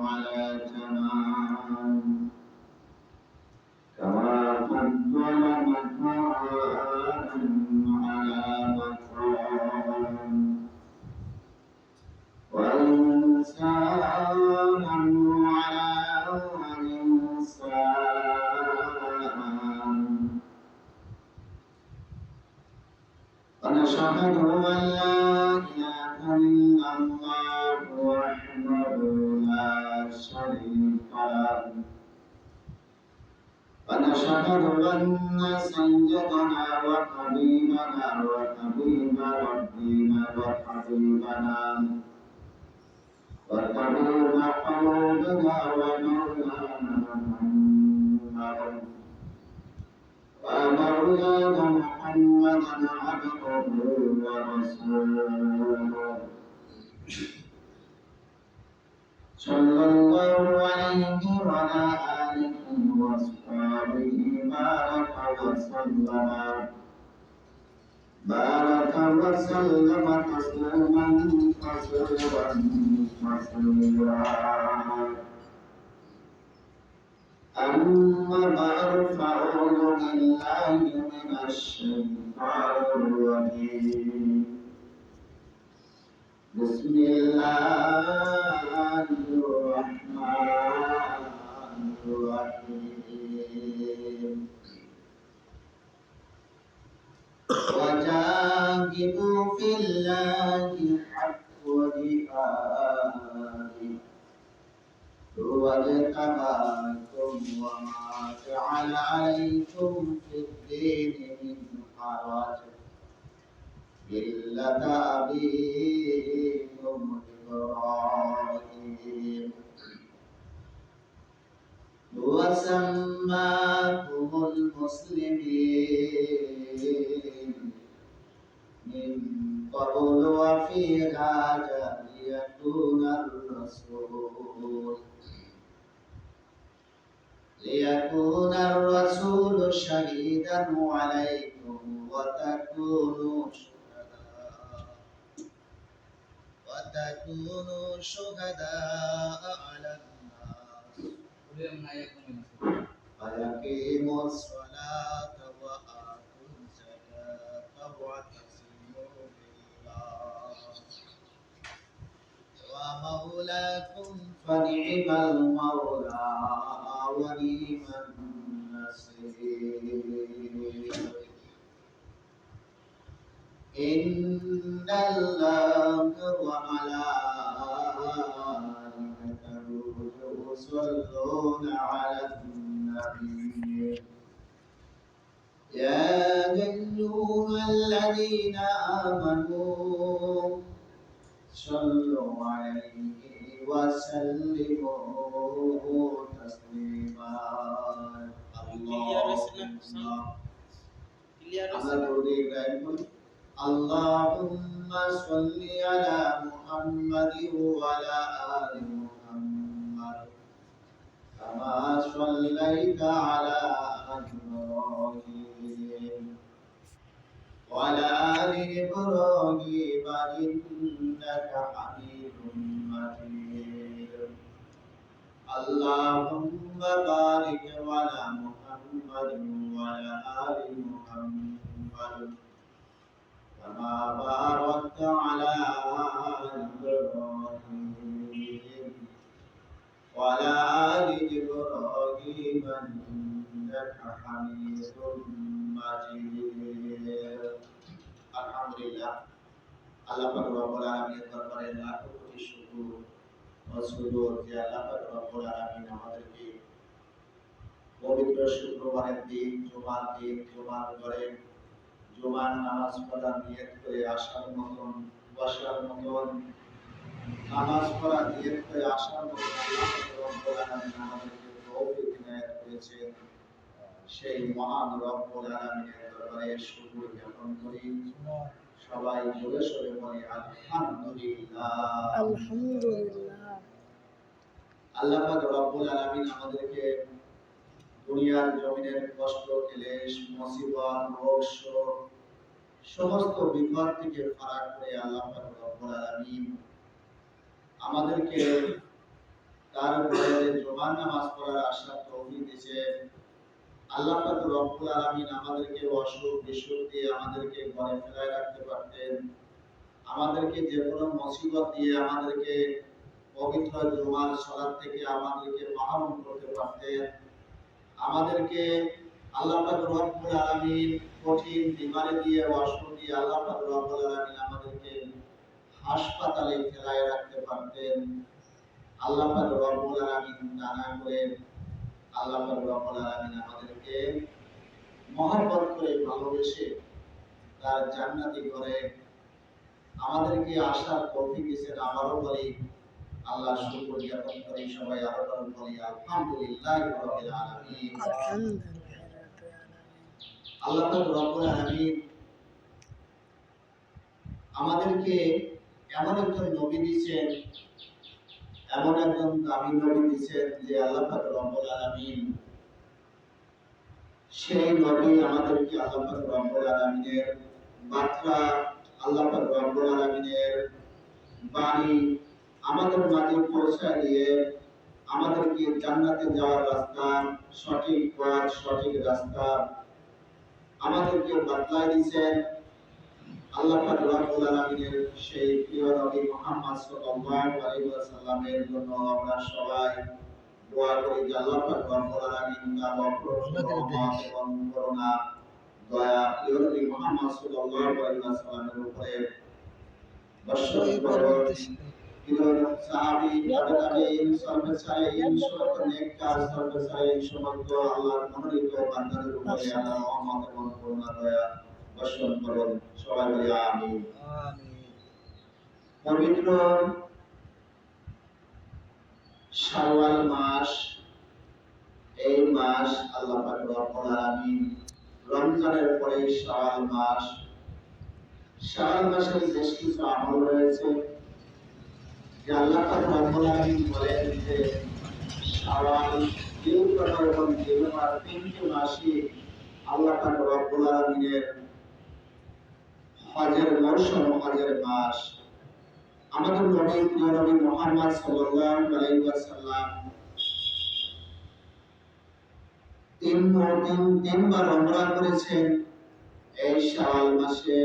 على تمام كما فضل مكانا على مكان وإنسانا على إنسان ونشهد أن لا إله إلا الله وحده لا شريك له ونشهد أن سيدنا وحبيبنا وحبيب ربنا وحبيبنا وطبيب قلوبنا ومولانا محمد ومولانا محمدا عبده ورسوله صلى الله عليه وعلى آله وأصحابه بارك وسلم تسليما كثيرا أما بعد فأعوذ بالله من الشيطان الرجيم بسم الله الرحمن الرحيم وجاهدوا في الله حق جهاده هو اجتباكم وما جعل عليكم في الدين من حرج ملة أبيكم إبراهيم وسماكم المسلمين من قبل وفي هذا ليكون الرسول شهيدا عليكم وتكونوا شهداء على الناس فيقيموا الصلاة وآتوا الزكاة واعتصموا بالله ومولاكم فنعم المولى ونعم النصير إن الله وملائكته يصلون على النبي يا أيها الذين آمنوا صلوا عليه وسلموا تسليما اللهم صل على محمد وعلى آل محمد كما صليت على إبراهيم وعلى آل إبراهيم إنك حميد مجيد اللهم بارك على محمد وعلى آل محمد كما باركت على إبراهيم وعلى آل إبراهيم إنك حميد مجيد الحمد لله আল্লাহ পাক রব্বুল আলামিনের দরবারে লাখো কোটি শুকর ও সুজুদ যে আল্লাহ পাক রব্বুল আলামিন আমাদেরকে পবিত্র শুক্রবারের দিন জুমার ঘরে জুমার নামাজ পড়ার নিয়ত করে আসার মতন বসার মতন নামাজ পড়ার নিয়ত করে আসার মতন আল্লাহ পাক রব্বুল আলামিন আমাদেরকে তৌফিক ইনায়াত করেছেন সেই মহান রব্বুল আলামিনের দরবারে শুকর জ্ঞাপন করি সবাই জোরে সোরে বলি আলহামদুলিল্লাহ আল্লাহ পাক রব্বুল আলামিন আমাদেরকে দুনিয়ার জমিনের কষ্ট ক্লেশ মুসিবত রোগ শোক সমস্ত বিপদ থেকে ফারাক করে আল্লাহ পাক রব্বুল আলামিন আমাদেরকে তার ঘরে জুমার নামাজ পড়ার আশা তৌফিক দিয়েছেন। আল্লাহ পাক রব্বুল আলামিন আমাদেরকে অসুখ বিসুখ দিয়ে আমাদেরকে ঘরে ফেরায় রাখতে পারতেন, আমাদেরকে যে কোনো মুসিবত দিয়ে আমাদেরকে পবিত্র জুমার সালাত থেকে আমাদেরকে মাহরুম করতে পারতেন, আমাদেরকে আল্লাহ পাক রব্বুল আলামিন কঠিন বিমারি দিয়ে অসুখ দিয়ে আল্লাহ পাক রব্বুল আলামিন আমাদেরকে হাসপাতালে ফেলায় রাখতে পারতেন। আল্লাহ পাক রব্বুল আলামিন তা না করে আল্লাহ পাক রব্বুল আলামিন আমাদেরকে মহব্বত করে ভালোবেসে তার জান্নাতি ঘরে আমাদেরকে আসার তৌফিক দিয়েছেন। আবারও বলি আল্লাহ শুকর জ্ঞাপন করি, সবাই আরো বলি আলহামদুলিল্লাহি রাব্বিল আলামিন। আল্লাহ পাক রব্বুল আলামিন আমাদেরকে এমন একজন নবী দিয়েছেন, এমন একজন দামি নবী দিয়েছেন যে আল্লাহ পাক রব্বুল আলামিন সেই নবী আমাদেরকে আল্লাহ পাক রব্বুল আলামিনের বার্তা, আল্লাহ পাক রব্বুল আলামিনের বাণী আমাদের মাঝে পৌঁছায় দিয়ে আমাদেরকে জান্নাতে যাওয়ার রাস্তা, সঠিক পথ, সঠিক রাস্তা আমাদেরকে বাতলায় দিয়েছেন। আল্লাহ পাক রব্বুল আলামিনের সেই প্রিয় নবী মুহাম্মদ সাল্লাল্লাহু আলাইহি ওয়াসাল্লামের জন্য আমরা সবাই দোয়া করি যে আল্লাহ পাক রব্বুল আলামিন তার রহমত এবং করুণা দয়া প্রিয় নবী মুহাম্মদ সাল্লাল্লাহু আলাইহি ওয়াসাল্লামের উপরে বর্ষণ করুন। প্রিয় সাহাবী তাবেঈন সর্বসায়ীন সকল নেককার সর্বসায়ীন সমস্ত আল্লাহর মনোনীত বান্দাদের উপরে আল্লাহর রহমত এবং করুণা দয়া বর্ষণ করুন। সবাই বলি আমিন। পবিত্র শাওয়াল মাস, এই মাস আল্লাহ পাক রব্বুল আলামিন রমজানের পরে শাওয়াল মাস, শাওয়াল মাসে বেশ কিছু আমল রয়েছে যে আল্লাহ পাক রব্বুল আলামিন বলেন যে শাওয়াল, জিলকদ এবং জিলহজ তিনটি মাসই আল্লাহ পাক রব্বুল আলামিনের হজের মৌসুম, হজের মাস। আমাদের নবী প্রিয় নবী মুহাম্মদ সাল্লাল্লাহু আলাইহি ওয়াসাল্লাম তিনবার উমরা করেছেন এই শাওয়াল মাসে।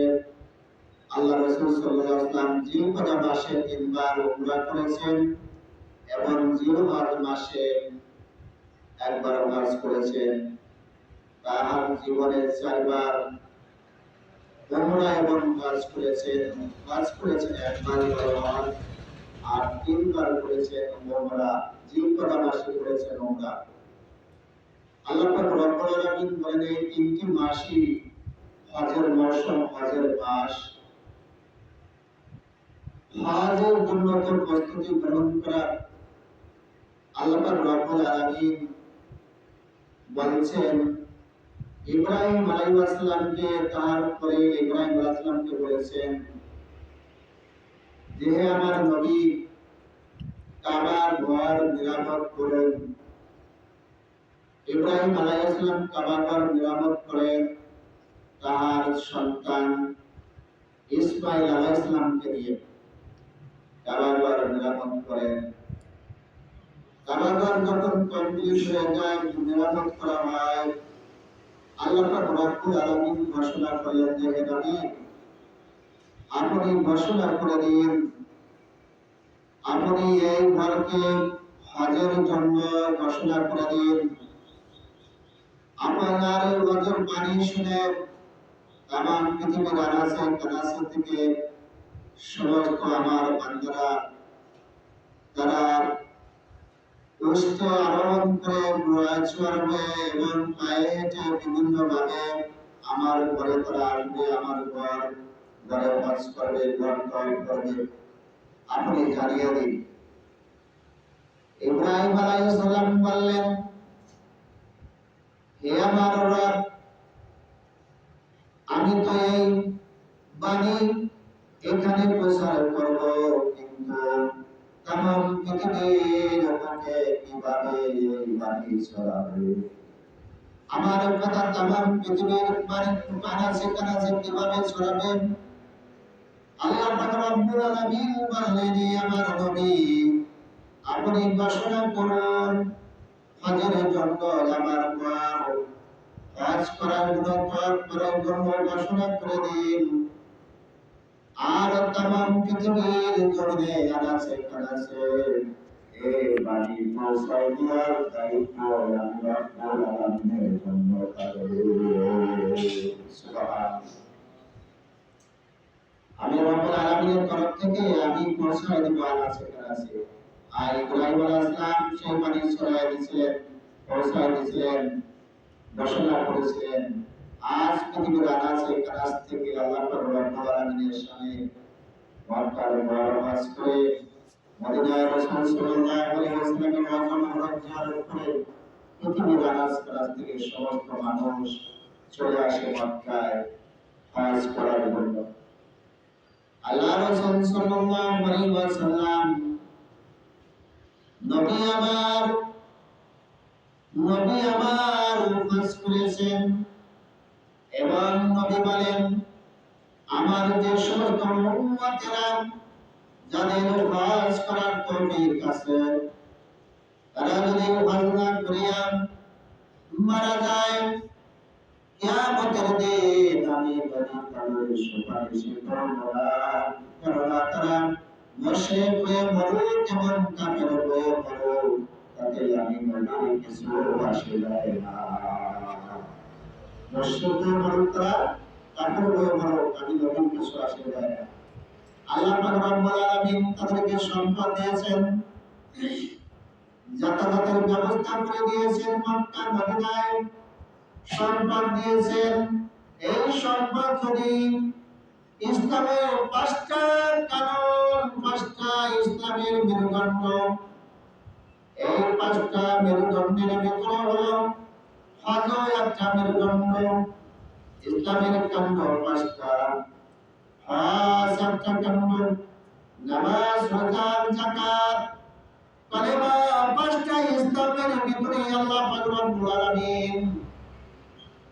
আল্লাহ রাসূল সাল্লাল্লাহু আলাইহি ওয়াসাল্লাম জিলকদ মাসে তিনবার উমরা করেছেন এবং জিলহজ মাসে একবার হজ করেছেন। তার জীবনে চারবার উমরা এবং হজ করেছেন। হজ করেছেন একবার হজ, আর তিনবার করেছেন উমরা। জিলকদ মাসে করেছেন উমরা। আল্লাহ পাক রব্বুল আলামিন বলেন এই তিনটি মাসই হজের মৌসুম, হজের মাস। হজের জন্য প্রস্তুতি গ্রহণ করা আল্লাহ পাক রব্বুল আলামিন বলেছেন ইব্রাহিম আলাইহিস সালামকে, তার পরে ইব্রাহিম আলাইহিস সালামকে বলেছেন যে হে আমার নবী, কাবার ঘর মেরামত করুন। ইব্রাহিম আলাইহিস সালাম কাবার ঘর মেরামত করেন তার সন্তান ইসমাঈল আলাইহিস সালামকে দিয়ে কাবার ঘর মেরামত করেন। কাবার ঘর যখন কমপ্লিট হয়ে যায়, মেরামত করা হয়, আল্লাহ পাক রব্বুল আলামিন ঘোষণা করলেন যে হে নবী, আপনি ঘোষণা করে দিন, আপনি এই ঘরকে হজের জন্য ঘোষণা করে দিন। আপনার এই ওয়াজের বাণী শুনে তামাম পৃথিবীর আনাচে কানাচে থেকে সমস্ত আমার বান্দারা তারা উষ্ঠ আরোহণ করে চড়বে এবং পায়ে হেঁটে বিভিন্ন ভাবে আমার ঘরে তারা আসবে, আমার ঘরে হজ করবে, ঘর তৈরি করবে। আপনি জানিয়ে দিন। ইব্রাহিম আলাইহিস সালাম বললেন হে আমার রব, আমি তো এই বাণী এখানে প্রচার করব, কিন্তু তামাম পৃথিবীর লোকে কিভাবে এই বাণী ছড়াবে? আমার কথা তামাম পৃথিবীর বাণী কানাচে কানাচে কিভাবে ছড়াবে? আল্লাহ পাক রব্বুল আলামিন বললেন, আমার নবী আপনি ঘোষণা করুন হজের জন্য আমার পর হজ করার জন্য তওয়াফ করার জন্য ঘোষণা করে দিন। আর तमाम পৃথিবীর জমিনে আনাচে কানাচে এই বাণী পৌঁছায় দেওয়ার দায়িত্ব আমি রব্বুল আলামিনের জন্য থাকবে। সুবহান, আমি রব্বুল আলামিনের তরফ থেকে আমি পৌঁছায় দেব আনাচে কানাচে। আর ইব্রাহিম আলাইহিস সালাম সেই বাণী ছড়ায় দিয়েছিলেন, পৌঁছায় দিয়েছিলেন, ঘোষণা করেছিলেন। আজ পৃথিবীর আনাচে কানাচ থেকে আল্লাহ পাক রব্বুল আলামিনের শানে মক্কার মুবারক করে মদিনায় রাসূল সাল্লাল্লাহু আলাইহি ওয়াসাল্লামের রওজা মুবারক জিয়ারত করে পৃথিবীর আনাচ কানাচ থেকে সমস্ত মানুষ চলে আসে মক্কায় হজ করার জন্য। আল্লাহ রাসূল সাল্লাল্লাহু আলাইহি ওয়াসাল্লাম নবী আমার হজ করেছেন এবং নবী বলেন, আমার যে সমস্ত উম্মতেরা যাদের হজ করার তৌফিক আছে তারা যদি হজ না করিয়া মারা যায়, কিয়ামতের দিন আমি নবী তাদের সুপারিশ করব না। কেননা তারা মুশরিক হয়ে মরুক এবং কাফের হয়ে মরুক, তাতে আমি নবীর কিছু আসে যায় না। মুশরিক হয়ে মরুক তারা, কাফের হয়ে মরুক, আমি নবীর কিছু আসে যায় না। আল্লাহ পাক রব্বুল আলামিন তাদেরকে সম্পদ দিয়েছেন, যাতায়াতের ব্যবস্থা করে দিয়েছেন, মক্কা মদিনায় সম্পদ দিয়েছেন। এই সম্পদ যদি ইসলামের পাঁচটা কানুন, পাঁচটা ইসলামের মেরুদণ্ড, এই পাঁচটা মেরুদণ্ডের ভিতরে হলো হজ একটা মেরুদণ্ড। ইসলামের কাণ্ড পাঁচটা, হজ একটা কাণ্ড, নামাজ, রোজা, যাকাত, কালেমা, পাঁচটা ইসলামের ভিতরে আল্লাহ পাক রব্বুল আলামিন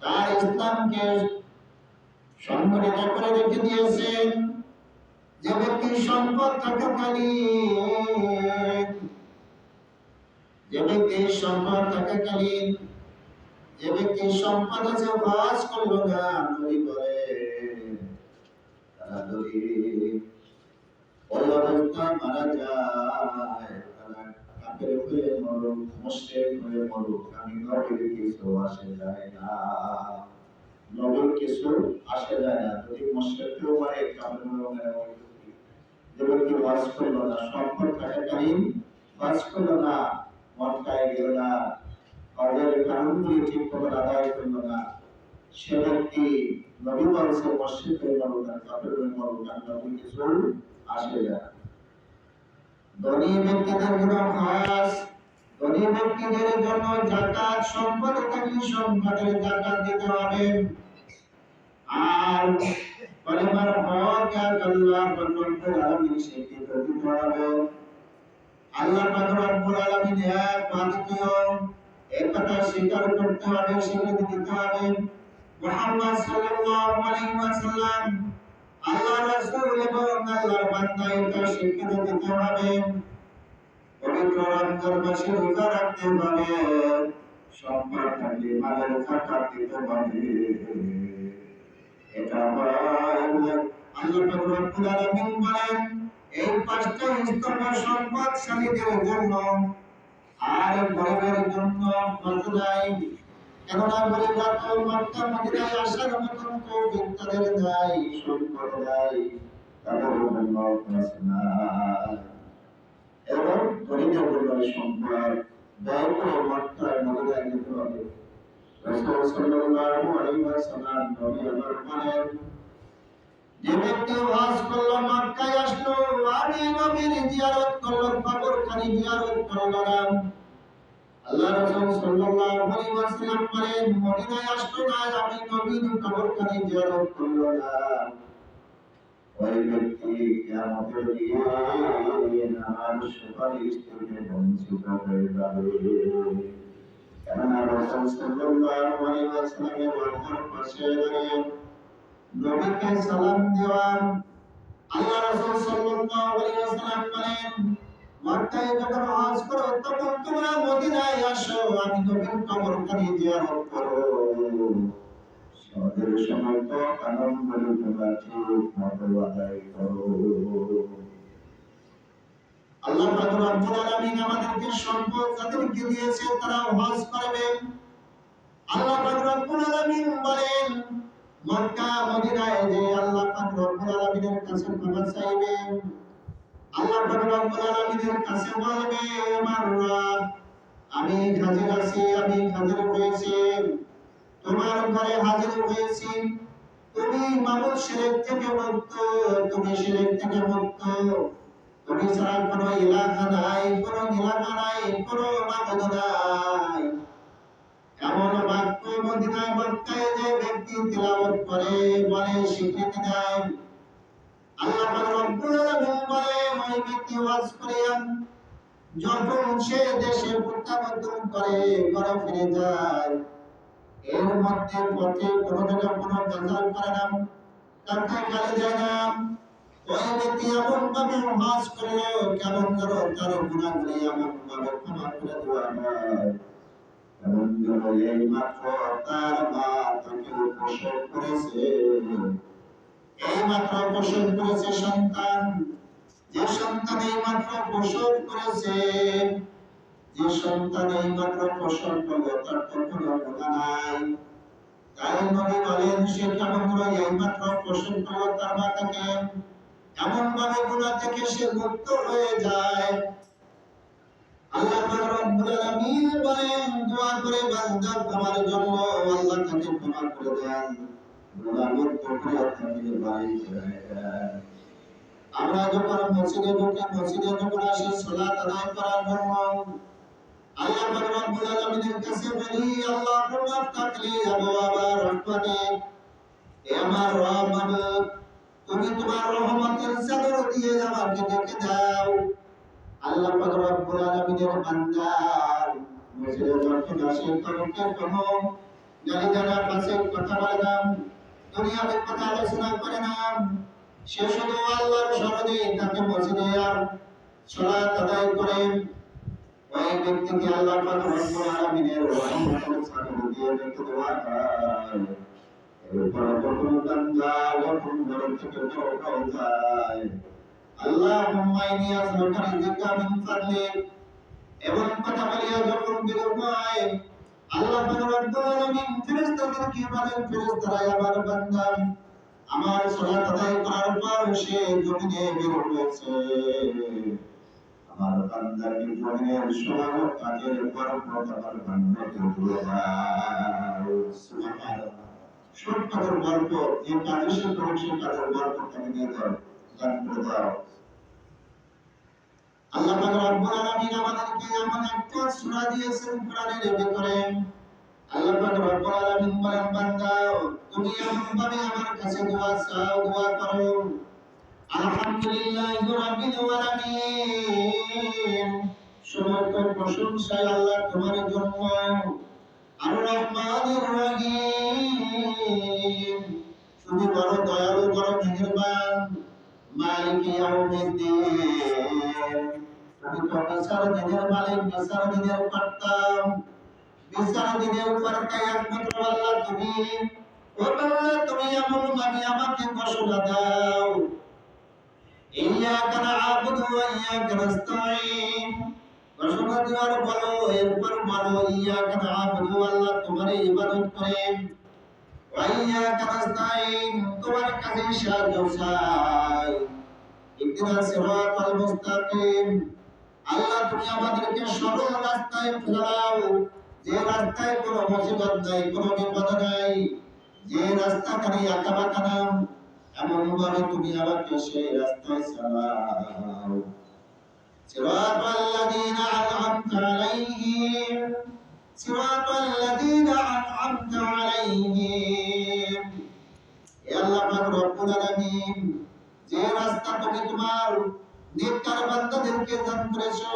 তার ইসলামকে সংগঠিত করে রেখে দিয়েছেন। যে ব্যক্তি সম্পদ থাকাকালীন, যে ব্যক্তি সম্পদ থাকাকালীন, যে ব্যক্তি সম্পদ আছে হজ করলো না, নবী বলেন তারা যদি ওই অবস্থায় মারা যায়, তারা কাফের হয়ে মরুক, মুশরিক হয়ে মরুক, আমি নবীর কিছু আসে যায় না। নবীর কিছু আসে যায় না। যদি মুশরিক হয়ে মরে, কাফের হয়ে মরে, যে ব্যক্তি হজ করলো না, সম্পদ থাকাকালীন হজ করলো না, মক্কায় গেল না, হজের কানুনগুলি ঠিক করে আদায় করলো না, সে ব্যক্তি নবী বলছে মুশরিক হয়ে মরুক আর কাফের হয়ে মরুক, আমি নবীর কিছু আসে যায় না। ধনী ব্যক্তিদের জন্য হজ, ধনী ব্যক্তিদের জন্য যাকাত, সম্পদ থাকলে সম্পদের যাকাত দিতে হবে। আর কলেমার হক আল্লাহ রব্বুল আলামিন স্বীকৃত দিতে হবে। আল্লাহ পাক রব্বুল আলামিন এক অদ্বিতীয়, এই কথা স্বীকার করতে হবে, স্বীকৃতি দিতে হবে। মুহাম্মদ সাল্লাল্লাহু আলাইহি ওয়াসাল্লাম আল্লাহর রাসূল এবং আল্লাহর বান্দা, এটা স্বীকৃতি দিতে হবে। পবিত্র রমজান মাসে রোজা রাখতে হবে, সম্পদ থাকলে মালের যাকাত দিতে হবে। এটা আল্লাহ পাক রব্বুল আলামিন বলেন, এই পাঁচটা স্তর সম্পদশালীদের জন্য আর গরিবের জন্য ফরজ। কেননা গরিবরা তো মক্কা মদিনায় আসার মতন তৌফিক তাদের নাই, সম্পদ নাই, তাদের জন্য ফরজ না। এবং গরিবের জন্য সম্পদ ব্যয় করে মক্কায় মদিনায় যেতে হবে। রাসূল সাল্লাল্লাহু আলাইহি ওয়াসাল্লাম নবী আমার বলেন, যে ব্যক্তি হজ করলো, মক্কায় আসলো, আমি নবীর জিয়ারত করলো, কবরখানি জিয়ারত করলো না, আল্লাহ রাসূল সাল্লাল্লাহু আলাইহি ওয়াসাল্লাম বলেন, মদিনায় আসলো না, আমি নবীর কবরখানি জিয়ারত করলো না, ওই ব্যক্তি কিয়ামতের দিন আমার সুপারিশ থেকে বঞ্চিত হয়ে যাবে। কেননা রাসূল সাল্লাল্লাহু আলাইহি ওয়াসাল্লামের রওজার পাশে দাঁড়িয়ে নবীকে সালাম দেওয়া আল্লাহ রাসূল সাল্লাল্লাহু আলাইহি ওয়াসাল্লাম বলেন, মক্কায় যখন হজ করো তখন তোমরা মদিনায় আসো, আমি নবীর কবরখানি জিয়ারত করো। সদের সময় তো আনন্দ তোমরা ঠিক মতো আদায় করো। আল্লাহ পাক রব্বুল আলামিন আমাদেরকে সম্পদ যাদেরকে দিয়েছে তারা হজ করবে। আল্লাহ পাক রব্বুল আলামিন বলেন, মক্কা মদিনায় যে আল্লাহ পাক রব্বুল আলামিনের কাছে ক্ষমা চাইবে, আল্লাহ পাক রব্বুল আলামিনের কাছে বলবে, আমার রব, আমি হাজির আছি, আমি হাজির হয়েছি, তোমার ঘরে হাজির হয়েছি, তুমি মাবুদ শিরক থেকে মুক্ত, তুমি শিরক থেকে মুক্ত, তুমি ছাড়া কোনো ইলাহা নাই, কোনো ইলাহা নাই, কোনো মাবুদ নাই। এমন বাক্য মদিনায় মক্কায় যে ব্যক্তি তিলাওয়াত করে, বলে, স্বীকৃতি দেয়, আল্লাহ পাক রব্বুল আলামিন বলে, ওই ব্যক্তি ওয়াজ করে যখন সে দেশে প্রত্যাবর্তন করে ঘরে ফিরে যায়, এর মধ্যে পথে কোনো জায়গা কোনো গজল করে না, কাঁথায় খালি যায় না, ওই ব্যক্তি এমন ভাবে ওয়াজ করলো কেমন যেন তার গুনাহগুলি এমন ভাবে ক্ষমা করে দেওয়া হয়, এমন যেন এই মাত্র তার মা তাকে প্রসব করেছে, এই মাত্র প্রসব করেছে সন্তান, যে সন্তান এই মাত্র প্রসব করেছে, যে সন্তান এই মাত্র প্রসব করলো তার তো কোনো গুনাহ নাই। তাই নবী বলেন, সে কেমন করে এই মাত্র প্রসব করলো তার মাতাকে, এমন ভাবে গুনাহ থেকে সে মুক্ত হয়ে যায়। আল্লাহ পাক রব্বুল আলামিন বলেন, দোয়া করে বান্দা আমার জন্য আল্লাহ তাকে ক্ষমা করে দেন, গুনাহ মুক্ত করে তাকে বাড়ি ফিরিয়ে দেন। আমরা যখন মসজিদে ঢুকি, মসজিদে যখন আসি সালাত আদায় করার জন্য, আল্লাহ পাক রব্বুল আলামিনের কাছে বলি, আল্লাহুম্মা আফতাহলি আবওয়াবা রাহমাতিক, হে আমার রব মাবুদ, তুমি তোমার রহমতের চাদর দিয়ে আমাকে ঢেকে দাও। আল্লাহ পাক রব্বুল আলামিনের বান্দা মসজিদে যখন আসে তখন কোনো গালি গালাজ ফাসিক কথা বলে না, দুনিয়াবি কথা আলোচনা করে না, সে শুধু আল্লাহর স্মরণে তাকে মসজিদে আর সালাত আদায় করে, ওই ব্যক্তিকে আল্লাহ পাক রব্বুল আলামিনের রহমতের চাদর দিয়ে ঢেকে দেওয়া হয়। এরপর যখন বান্দা যখন ঘর থেকে বের হয়ে যায়, আল্লাহুম্মা ইন্নী আসআলুকা রিজকান মিন ফাদলিক, এমন কথা বলিয়া যখন বের হয়, আল্লাহ পাক রব্বুল আলামিন ফেরেশতাদেরকে বলেন, ফেরেশতারা আমার বান্দা আমার সালাত আদায় করার পর সে জমিনে বের হয়েছে, আমার বান্দাকে জমিনের সব কাজের বরকত আমার বান্দাকে দিয়ে দাও। সুবহানাল্লাহ। সব কাজের বরকত, যে কাজে সে করে সে কাজের বরকত আমি দিয়ে দাও, দান করে দাও। আল্লাহ পাক রব্বুল আলামিন আমাদেরকে এমন একটা সূরা দিয়েছেন কোরআনের ভিতরে, আল্লাহ পাক রব্বুল আলামিন বলেন, বান্দা তুমি এমন ভাবে আমার কাছে দোয়া চাও, দোয়া করো, আলহামদুলিল্লাহি রাব্বিল আলামিন, সমস্ত প্রশংসা আল্লাহ তোমার জন্য, আর রহমানির রহিম, তুমি বড় দয়ালু, বড় মেহেরবান, মালিক ইয়াউমিদ্দিন, তুমি তো বিচার দিনের মালিক, বিচার দিনের কর্তা, বিচার দিনের কর্তা একমাত্র আল্লাহ তুমি। ও আল্লাহ, তুমি এমন ভাবে আমাকে ঘোষণা দাও, ইয়াকা না'বুদু ওয়া ইয়াকা নাস্তাঈন, ঘোষণা দেওয়ার বলো, এরপর বলো, ইয়াকা না'বুদু, আল্লাহ তোমার ইবাদত করে, ওয়া ইয়াকা নাস্তাঈন, তোমার কাছে সাহায্য চাই, ইহদিনাস সিরাতাল মুস্তাকিম, আল্লাহ তুমি আমাদেরকে সরল রাস্তায় ফেরাও, যে রাস্তায় কোনো মুসিবত নাই, কোনো বিপদ নাই, যে রাস্তা খালি আঁকা বাঁকা না, এমন ভাবে তুমি আমাকে সেই রাস্তায় চালাও। সিরাতাল্লাযীনা আন'আমতা আলাইহিম, সিরাতাল্লাযীনা আন'আমতা আলাইহিম, হে আল্লাহ পাক রব্বুল আলামিন, যে রাস্তা তুমি তোমার নেককার বান্দাদেরকে দান করেছো,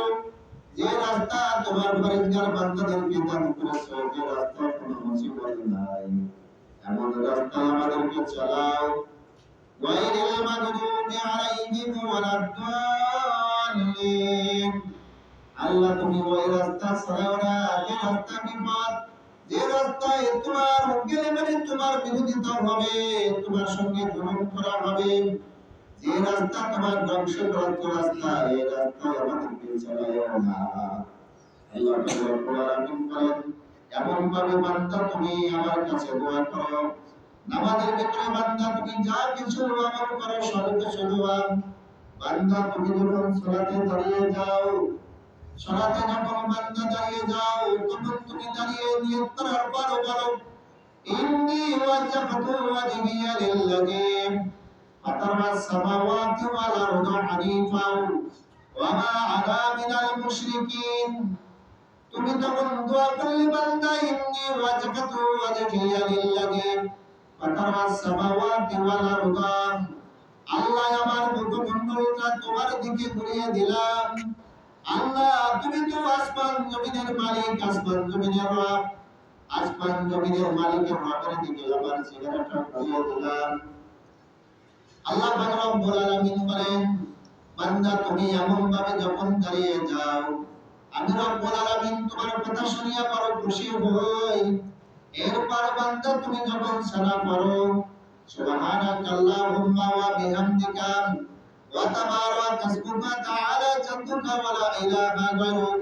যে রাস্তা তোমার ফরজগার বান্দাদেরকে দান করেছো, যে রাস্তায় কোনো মুসিবত নাই, এমন রাস্তায় আমাদেরকে চালাও, গায়রিল মাগদুবি আলাইহিম ওয়ালাদ-দাল্লিন। আল্লাহ তুমি ওই রাস্তা ছাড়াও না, যে রাস্তা বিপদ, যে রাস্তায় তোমার গেলে মানে তোমার বিরোধিতা হবে, তোমার সঙ্গে জুলুম করা হবে, যে রাস্তা তোমার ধ্বংসপ্রাপ্ত রাস্তা, এই রাস্তায় আমাদেরকে চালাইও না। আল্লাহ রাব্বুল আলামিন বলেন, এমন ভাবে বান্দা তুমি আমার কাছে দোয়া করো, নামাজের ভিতরে বান্দা তুমি যা কিছু আমল করো সব কিছু দোয়া। বান্দা তুমি যখন সালাতে দাঁড়িয়ে যাও, সালাতে যখন বান্দা দাঁড়িয়ে যাও, তখন তুমি দাঁড়িয়ে নিয়ত করার পর বলো, ইন্নী ওয়াজহাতু ওয়াজহিয়া লিল্লাযী ফাতারাস সামাওয়াতি ওয়াল আরদা হানিফাও ওয়া মা আনা মিনাল মুশরিকিন। তুমি তখন দোয়া করলে বান্দা, ইন্নী ওয়াজহাতু ওয়াজহিয়া লিল্লাযী ফাতারাস সামাওয়াতি ওয়াল আরদা, আল্লাহ আমার মুখমণ্ডলটা তোমার দিকে ঘুরিয়ে দিলাম। আল্লাহ তুমি তো আসমান জমিনের মালিক, আসমান জমিনের রব, আসমান জমিনের মালিকের রবের দিকে আমার চেহারাটা ঘুরিয়ে দিলাম। আল্লাহ পাক রব্বুল আলামিন বলেন, বান্দা তুমি এমন ভাবে যখন দাঁড়িয়ে যাও, আমি রব্বুল আলামিন তোমার কথা শুনিয়া বড় খুশি হই। এরপর বান্দা তুমি যখন সালাম করো, সুবহানাকাল্লাহুম্মা ওয়া বিহামদিকা ওয়া তাবারাকা ইসমুকা তাআলা জাদ্দুকা ওয়া লা ইলাহা গায়রুক,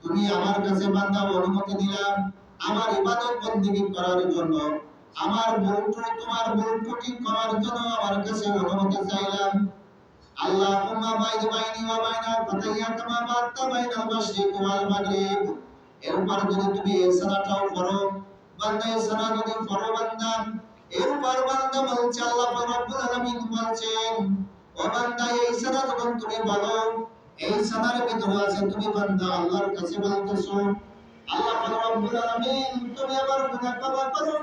তুমি আমার কাছে বান্দা অনুমতি দিলাম আমার ইবাদত বندگی করার জন্য, আমার ভুল তোমার ভুল ত্রুটি করার জন্য আমার কাছে অনুমতি চাইলাম। আল্লাহুম্মা বাইদ বাইনি ওয়া বাইনা খাতায়া কামা বাদতা বাইনাল মাশরিক ওয়াল মাগরিব। এরপর যদি তুমি এই সালাতটাও পড়ো, বান্দা এই সালাত যদি পড়ো বান্দা, এরপর বান্দা বলছে, আল্লাহ রাব্বুল আলামিন বলছেন, ও বান্দা এই সালাত যখন তুমি বলো, এই সালাতের ভিতরে আছে তুমি বান্দা আল্লাহর কাছে বলতেছো, আল্লাহ রাব্বুল আলামিন তুমি আমার গুনাহ ক্ষমা করো।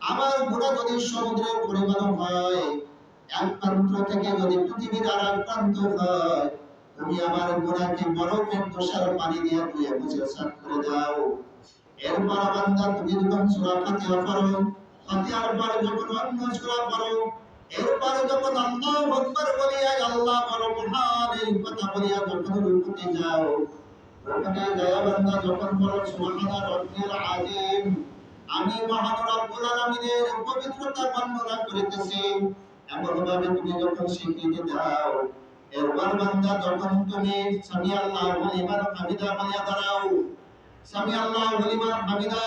আমার গুনাহ যদি সমুদ্রের পরিমাণ হয়, এক প্রান্ত থেকে যদি পৃথিবীর আরেক প্রান্ত হয়, তুমি আমার গুনাহকে বরফের তুষার পানি দিয়ে ধুয়ে মুছে সাফ করে দাও। এরপর বান্দা তুমি যখন সূরা ফাতিহা পড়ো, ফাতিহার পরে যখন অন্য সূরা পড়ো, এরপর যখন আল্লাহু আকবার বলিয়া আল্লাহ বড় মহান এই কথা বলিয়া যখন রুকুতে যাও, রুকুতে যায় বান্দা যখন বলো সুবহানা রাব্বিল আযীম, আমি মহান রব্বুল আলামিনের পবিত্রতা বর্ণনা করিতেছি, এমন ভাবে তুমি যখন স্বীকৃতি দাও, এরপর বান্দা যখন তুমি সামি আল্লাহু লিমান হামিদা বলিয়া দাঁড়াও, সামি আল্লাহু লিমান হামিদা,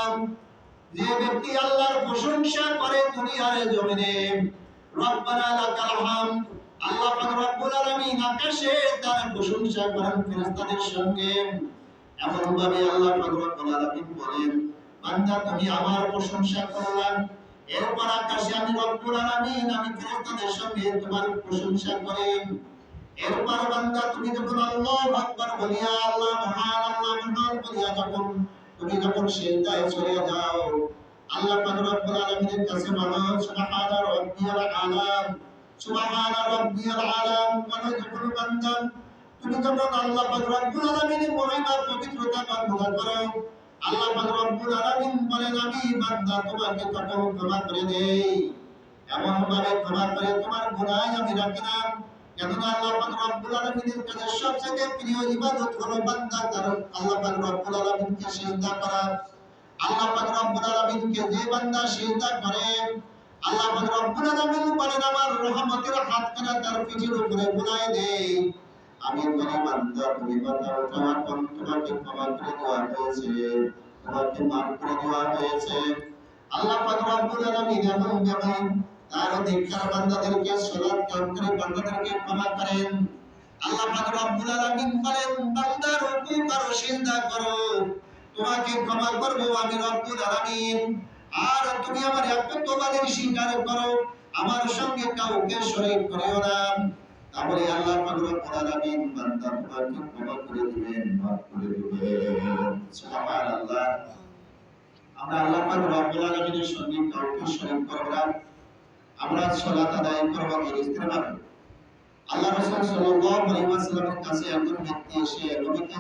যে ব্যক্তি আল্লাহর প্রশংসা করে দুনিয়ার জমিনে, রব্বানা লাকাল হামদ, আল্লাহ পাক রব্বুল আলামিন আকাশে তার প্রশংসা করেন ফেরেশতাদের সঙ্গে। এমন ভাবে আল্লাহ পাক রব্বুল আলামিন বলেন, বান্দা তুমি আমার প্রশংসা করলাম, এরপর আকাশে আমি রব্বুল আলামিন আমি ফেরেশতাদের সঙ্গে তোমার প্রশংসা করেন। এরপর বান্দা তুমি যখন আল্লাহু আকবার বলিয়া আল্লাহ মহান বলিয়া তুমি যখন সিজদায় চলে যাও, আল্লাহ পাক রব্বুল আলামিনের কাছে বলো সুবহানা রাব্বিয়াল আলা, সুবহানা রাব্বিয়াল আলা, বলো যখন বান্দা তুমি যখন আল্লাহ পাক রব্বুল আলামিনের মহিমা পবিত্রতা বর্ণনা করো, আল্লাহ পাক রব্বুল আলামিন বলেন, আমি বান্দা তোমাকে তখন ক্ষমা করে দেই, এমন ভাবে ক্ষমা করে তোমার গুনাহ আমি রাখি না। কেননা আল্লাহ পাক রব্বুল আলামিনের কাছে সবচেয়ে প্রিয় ইবাদত হলো বান্দা কারণ আল্লাহ পাক রব্বুল আলামিনকে সিজদা করা। আল্লাহ পাক রব্বুল আলামিনকে যে বান্দা সিজদা করে, আল্লাহ পাক রব্বুল আলামিন বলেন, আমার রহমতের হাতখানা তার পিঠের উপরে বুলায় দেই। আমি বলি, বান্দা তুমি কথা উঠাও, এখন তোমাকে ক্ষমা করে দেওয়া হয়েছে, তোমাকে মাফ করে দেওয়া হয়েছে। আল্লাহ পাক রব্বুল আলামিন এমন ভাবে তার নেককার বান্দাদেরকে সালাত কায়েম করে বান্দাদেরকে ক্ষমা করেন। আল্লাহ পাক রব্বুল আলামিন বলেন, বান্দা রুকু করো, সিজদা করো, তোমাকে ক্ষমা করব আমি রব্বুল আলামিন। আর তুমি আমার একত্ববাদের স্বীকার করো, আমার সঙ্গে কাউকে শরীক করিও না, তাহলে আল্লাহ পাক রব্বুল আলামিন বান্দা তোমাকে ক্ষমা করে দিবেন, মাফ করে দিবেন। সুবহানাল্লাহ। আমরা আল্লাহ পাক রব্বুল আলামিনের সঙ্গে কাউকে শরীক করব না, আমরা সালাত আদায় করব ইস্তেগফার। আল্লাহ রাসূল সাল্লাল্লাহু আলাইহি ওয়াসাল্লামের কাছে একজন ব্যক্তি এসে নবীকে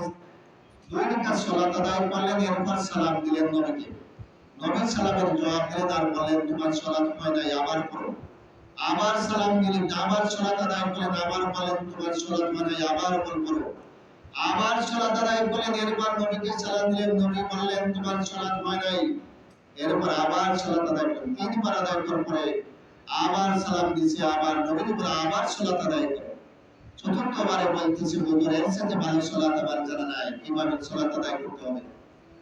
দুই রাকাত সালাত আদায় করলেন, এরপর সালাম দিলেন নবীকে। নবী সালামের জবাব দিলেন আর বললেন, তোমার সালাত হয় নাই, আবার পড়ো। আবার সালাম দিলেন, আবার সালাত আদায় করলেন, আবার বলেন তোমার সালাত মানে আবার আমল করো, আবার সালাত আদায় করলেন, এরপর নবীকে সালাম দিলেন, নবী বললেন তোমার সালাত হয় নাই, এরপর আবার সালাত আদায় করলেন, তিনবার আদায় করার পরে আবার সালাম দিয়েছে, আবার নবীর উপর আবার সালাত আদায় করলেন। চতুর্থবারে বলতেছে হুজুর এর সাথে ভালো সালাত আমার জানা নাই, কিভাবে সালাত আদায় করতে হবে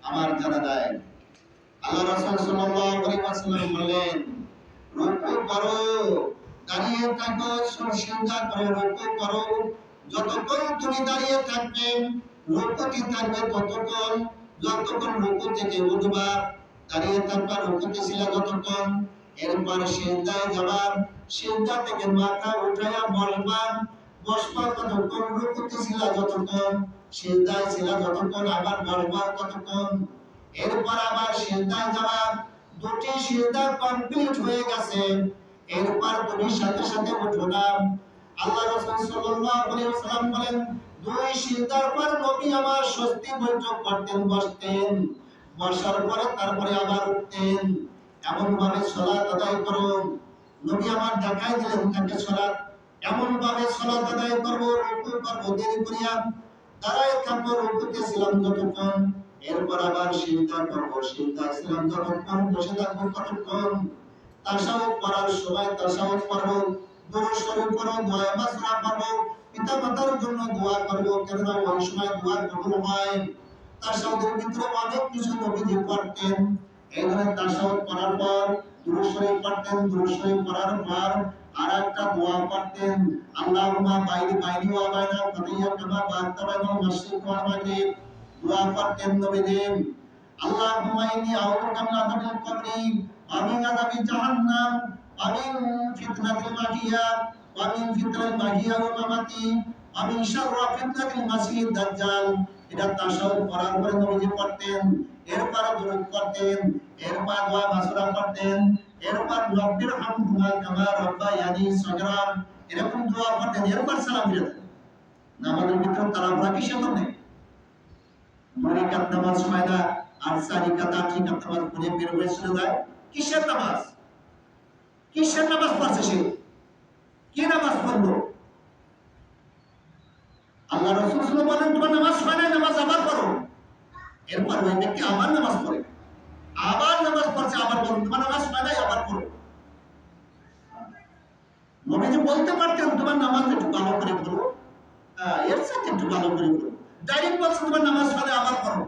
আমার জানা নাই। আল্লাহ রাসূল সাল্লাল্লাহু আলাইহি ওয়াসাল্লাম বললেন রুকু করো, দাঁড়িয়ে থাকো, সিজদা করো, রুকু করো, যতক্ষণ তুমি দাঁড়িয়ে থাকবে রুকুতে থাকবে ততক্ষণ, যতক্ষণ রুকু থেকে উঠবা দাঁড়িয়ে থাকবা, রুকুতে ছিলা যতক্ষণ, এরপর সিজদায় যাবা, সিজদা থেকে মাথা উঠায়া বসবা, বসবা ততক্ষণ, রুকুতে ছিলা যতক্ষণ, সিজদায় ছিলা যতক্ষণ, আবার বসবা ততক্ষণ, এরপর আবার সিজদায় যাবা, দুটি সিজদা কমপ্লিট হয়ে গেছে, এরপর তুমি সাথে সাথে উঠো না। আল্লাহ রাসূল সাল্লাল্লাহু আলাইহি ওয়াসাল্লাম বলেন দুই সিজদার পর নবী আমার স্বস্তি বৈঠক করতেন, বসতেন, বসার পরে তারপরে আবার উঠতেন। এমন ভাবে সালাত আদায় করো, নবী আমার দেখাই দিলেন তাকে সালাত, এমন ভাবে সালাত আদায় করবো, রুকু করবো দেরি করিয়া, দাঁড়ায় থাকবো, রুকুতে ছিলাম যতক্ষণ, এরপর আবার সিজদা করবো, সিজদা ছিলাম যতক্ষণ, বসে থাকবো ততক্ষণ, তাশাহুদ পড়ার সময় তাশাহুদ পড়বো, দুরূদ শরীফ পড়বো, দোয়া মাসরা পড়বো, পিতামাতার জন্য দোয়া করবো, কেননা ওই সময় দোয়া কবুল হয়। তাশাহুদের ভিতরে অনেক কিছু নবীজি পড়তেন, এই ধরনের তাশাহুদ পড়ার পর দুরূদ শরীফ পড়তেন, দুরূদ শরীফ পড়ার পর আরেকটা দোয়া পড়তেন, আল্লাহুম্মা বাইনি ওয়া বাইনা খাতায়া কামা বা'আতা বাইনাল মাশরিক ওয়াল মাগরিব, দোয়া পড়তেন নবীজি। আল্লাহুম্মা ইন্নী আউযু বিকা মিন আযাবিল কবরি ওয়া মিন আযাবি জাহান্নাম ওয়া মিন ফিতনাতিল মাহিয়া ওয়া মিন ফিতনাতিল মাহিয়া ওয়া মামাতি ওয়া মিন শাররি ফিতনাতিল মাসিহিদ দাজ্জাল। এটা তাশাহুদ পড়ার পরে নবীজি পড়তেন, এরপর দুরূদ পড়তেন, এরপর দোয়া মাসুরা পড়তেন, এরপর রব্বির হামহুমা কামা রাব্বায়ানি সগরা, এরকম দোয়া পড়তেন, এরপর সালাম দিতেন। নামাজের ভিতরে তাড়াহুড়া কিসের জন্য? দুই রাকাত নামাজ হয় না, আর 4 রাকাত 8 রাকাত নামাজ পড়ে বের হয়ে চলে যায়, কিসের নামাজ? কিসের নামাজ পড়ছে সে? কি নামাজ পড়লো? আল্লাহ রাসূল সাল্লাল্লাহু আলাইহি ওয়াসাল্লাম বলেন তোমার নামাজ হয় না, নামাজ আবার পড়ো। এরপর ওই ব্যক্তি আবার নামাজ পড়ে, আবার নামাজ পড়ছে, আবার বলেন তোমার নামাজ হয় না, আবার পড়ো। নবীজি বলতে পারতেন তোমার নামাজ একটু ভালো করে পড়ো, এর সাথে একটু ভালো করে পড়ো, ডাইরেক্ট বলছে তোমার নামাজ হয় না, আবার পড়ো।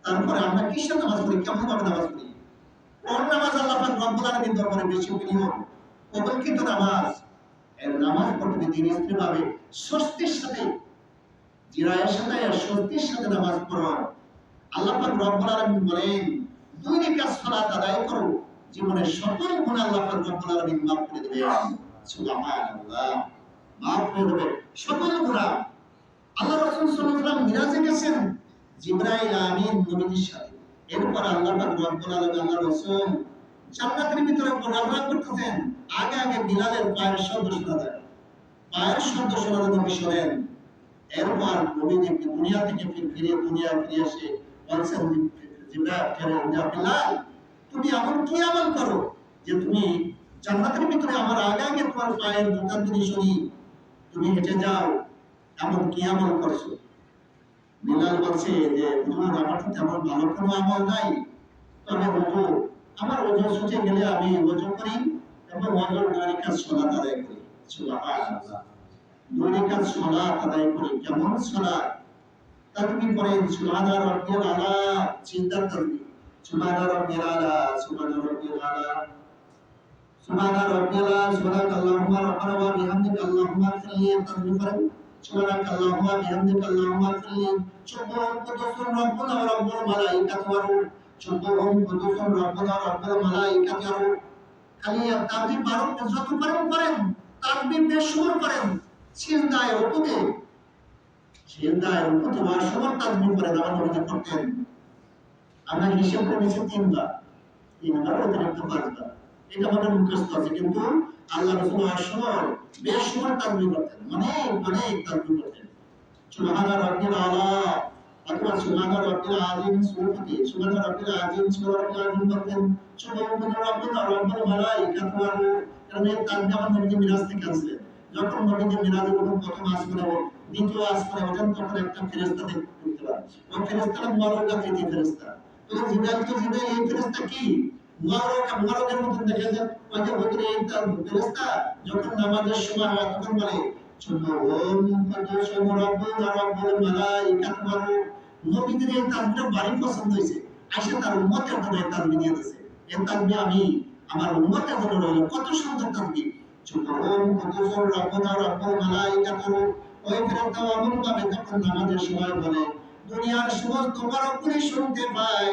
তারপরে আমরা কিসের নামাজ পড়ি, কেমন ভাবে নামাজ পড়ি? কোন নামাজ আল্লাহ পাক রব্বুল আলামিন দরবারে বেশি প্রিয়? কবুলকৃত নামাজ। এর নামাজ পড়তে দিন স্ত্রী ভাবে স্বস্তির সাথে, জিরায়ের সাথে স্বস্তির সাথে নামাজ পড়ো। আল্লাহ পাক রব্বুল আলামিন বলেন দুই রাকাত সালাত আদায় করো, জীবনের সকল গুনাহ আল্লাহ পাক রব্বুল আলামিন মাফ করে দেবেন। সুবহানাল্লাহ, মাফ করে দেবেন সকল গুনাহ। আল্লাহ রাসূল সাল্লাল্লাহু আলাইহি ওয়াসাল্লাম মিরাজে গেছেন জিবরাইল আমিন নবীর সাথে, এরপর আল্লাহ পাক রব্বুল আলামিন আল্লাহ রাসূল জান্নাতের ভিতরে ঘোরাফেরা করতেছেন, আগে আগে বিলালের পায়ের শব্দ শোনা যায়, পায়ের শব্দ শোনা নবী শোনেন। এরপর নবীজি দুনিয়া থেকে ফিরে এসে বলছেন বিলাল তুমি এমন কি আমল করো যে তুমি জান্নাতের ভিতরে আমার আগে আগে তোমার পায়ের জুতা যদি শুনি তুমি হেঁটে যাও, এমন কি আমল করছো? বিলাল বলছে যে হুজুর আমার তো তেমন ভালো কোনো আমল নাই, তবে হুজুর আমার ওযু ছুটে গেলে আমি ওযু করি এবং ওযুর 2 রাকাত সালাত আদায় করি। সুবহানাল্লাহ, 2 রাকাত সালাত আদায় করি। কেমন সালাত? তাকবীর পড়েন সুবহানা রাব্বিয়াল আলা, চিন্তা করবি সুবহানা রাব্বিয়াল আলা, সুবহানা রাব্বিয়াল আলা, সুবহানা রাব্বিয়াল আলা, সুবহানাকাল্লাহুম্মা রাব্বানা ওয়া বিহামদিকা আল্লাহুম্মা ইগফিরলি, তাকবীর পড়েন সুবহানাকাল্লাহুম্মা বিহামদিকা আল্লাহুম্মা ইগফিরলি, সুবহান কুদুসুর রাব্বুনা ওয়া রাব্বুল মালাইকাতি ওয়া রূহ, সুবহান কুদুসুর রাব্বুনা ওয়া রাব্বুল মালাইকাতি ওয়া রূহ। খালি তাকবীর পারেন, যত পারেন করেন, তাকবীর বেশুমার করেন, সিজদায় রুকুতে ওয়াসবার তাকবীর করেন, আমার নবী করতেন। আমরা হিসাব করে নিয়েছি 3 বার অতিরিক্ত 5 বার, এটা আমাদের মুখস্থ আছে, কিন্তু আল্লাহ রাসূল ওয়াসবার বেশুমার তাকবীর করতেন, অনেক তাকবীর করতেন। সুবহানা রাব্বিল আলা অথবা সুবহানা রাব্বিল আযীম সুরতে সুবহানা রাব্বিল আযীম করতেন, সুবহানা রাব্বিল মালাইকাতু ওয়া রূহ, কারণ এই তাকবীর আমার নবীজি মিরাজ থেকে আসলেন। যখন নবীজি মিরাজে যখন প্রথম আসমানে দ্বিতীয় আসমানে ওঠেন তখন একটা ফেরেশতা দেখতে পান। ওই ফেরেশতাটা মরক আকৃতির ফেরেশতা। তো জিবরাইল এই ফেরেশতা কি? মরকের মতন দেখা যায়। ওই যে হুজুরে এই ফেরেশতা যখন নামাজের সময় হয় তখন বলে সুবহান কুদ্দুসুর রাব্বুনা রাব্বুল মালাইকাতি ওয়ার রূহ। নবীদের এই তাকবীরটা ভারী পছন্দ হয়েছে। আয়েশা তার উম্মতের জন্য এই তাকবীর নিয়ে দিয়েছে। এই তাকবীর আমি আমার উম্মতের জন্য রইল। কত সুন্দর তাকবীর। সুবহান কুদ্দুসুর রাব্বুনা রাব্বুল মালাইকাতি ওয়ার রূহ। ওই ফেরেশতা এমন ভাবে যখন নামাজের সময় বলে দুনিয়ার সমস্ত বড়গুলি শুনতে পায়,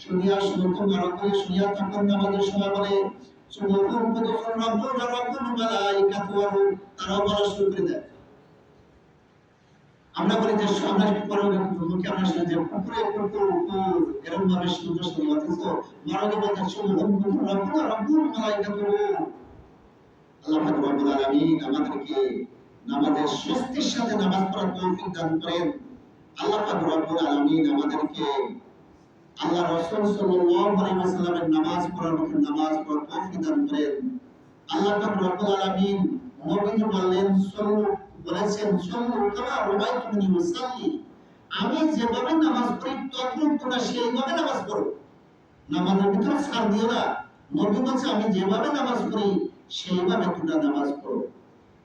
দুনিয়ার সমস্ত বড়গুলি শুনিয়া তখন নামাজের সময় বলে সুবহান কুদ্দুসুর রাব্বুনা রাব্বুল মালাইকাতি ওয়ার রূহ। তারাও বলা শুরু করে দেয়। আমরা বলি যে আমরা পরে মুখে আমরা শুনি যে কুকুরে কুকুর এরকম ভাবে সুন্দর শুনি, অথচ মরদে বলতে সুবহান কুদ্দুসুর রাব্বুনা রাব্বুল মালাইকাতি ওয়ার রূহ। আল্লাহ পাক রব্বুল আলামিন আমাদেরকে নামাজের স্বস্তির সাথে নামাজ পড়ার তৌফিক দান করেন। আল্লাহ পাক রব্বুল আলামিন আমাদেরকে আল্লাহ রাসূল সাল্লাল্লাহু আলাইহি ওয়াসাল্লামের নামাজ পড়ার মতো নামাজ পড়ার তৌফিক দান করেন। আল্লাহ পাক রব্বুল আলামিন নবীজি বললেন বলেছেন সাল্লু কামা রাআইতুমুনি উসাল্লি। আমি যেভাবে নামাজ পড়ি তদ্রূপ তোমরা সেইভাবে নামাজ পড়ো। নামাজের ভিতরে ছাড় দিও না। নবী বলছে আমি যেভাবে নামাজ পড়ি সেইভাবে তোমরা নামাজ পড়ো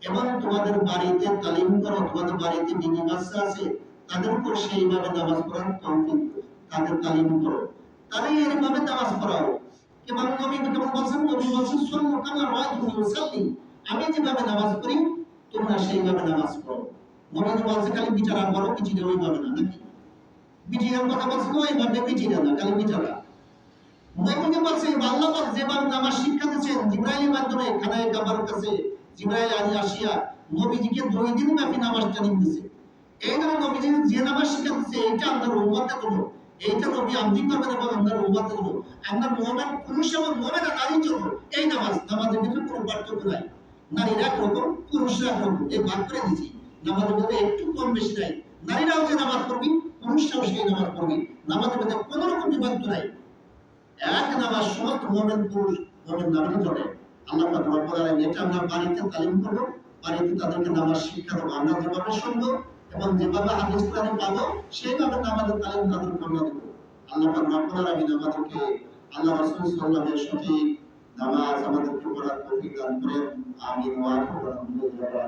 এবং তোমাদের বাড়িতে তালিম করো। তোমাদের বাড়িতে বিবি বাচ্চা আছে তাদের উপর সেইভাবে নামাজ পড়ার তৌফিক তাদের তালিম করো। তাহলে এইভাবে নামাজ পড়াও। কেবল নবী কেবল বলছেন সাল্লু কামা রাআইতুমুনি উসাল্লি। আমি যেভাবে নামাজ পড়ি তোমরা সেইভাবে নামাজ পড়ো। নবী বলছে খালি বিচারা করো, পিছিয়ে ওইভাবে না, নাকি পিছিয়ে কথা বলছে ওইভাবে পিছিয়ে না, খালি বিচারা। নবীজি বলছে আল্লাহ পাক যেভাবে নামাজ শিক্ষা দিয়েছেন জিবরাইলের মাধ্যমে খানায়ে কাবার কাছে জিবরাইল আসিয়া নবীজিকে 2 দিন ব্যাপী নামাজ ট্রেনিং দিয়েছে। এই জন্য নবীজি যে নামাজ শিক্ষা দিয়েছে এটা আমাদের উম্মতের জন্য, এইটা নবী আমলি করবেন এবং আমাদের উম্মতের জন্য, আমরা মুমিন পুরুষ এবং মুমিনা নারীর জন্য এই নামাজের ভিতরে কোনো পার্থক্য নাই। নারীরা একরকম পুরুষরা একরকম, এই ভাগ করে দিয়েছি। নামাজের মধ্যে একটু কম বেশি নাই। নারীরাও যে নামাজ পড়বি পুরুষরাও সেই নামাজ পড়বি। নামাজের মধ্যে কোনো রকম বিভক্ত নাই। এক নামাজ সমস্ত মুমিন পুরুষ মুমিন নারীর জন্য। আল্লাহ পাক রব্বুল আলামিন এটা আমরা বাড়িতে তালিম করব, বাড়িতে তাদেরকে নামাজ শিক্ষা দেবো। আমরা যেভাবে শুনবো এবং যেভাবে হাদিস কোরআনে পাবো সেইভাবে নামাজের তালিম তাদেরকে আমরা দেবো। আল্লাহ পাক রব্বুল আলামিন আমাদেরকে আল্লাহ রাসূল সাল্লাল্লাহু আলাইহি ওয়াসাল্লামের সঠিক নামাজ আমাদেরকে পড়ার তৌফিক দান করেন। আমিন ওয়া আলহামদুলিল্লাহ।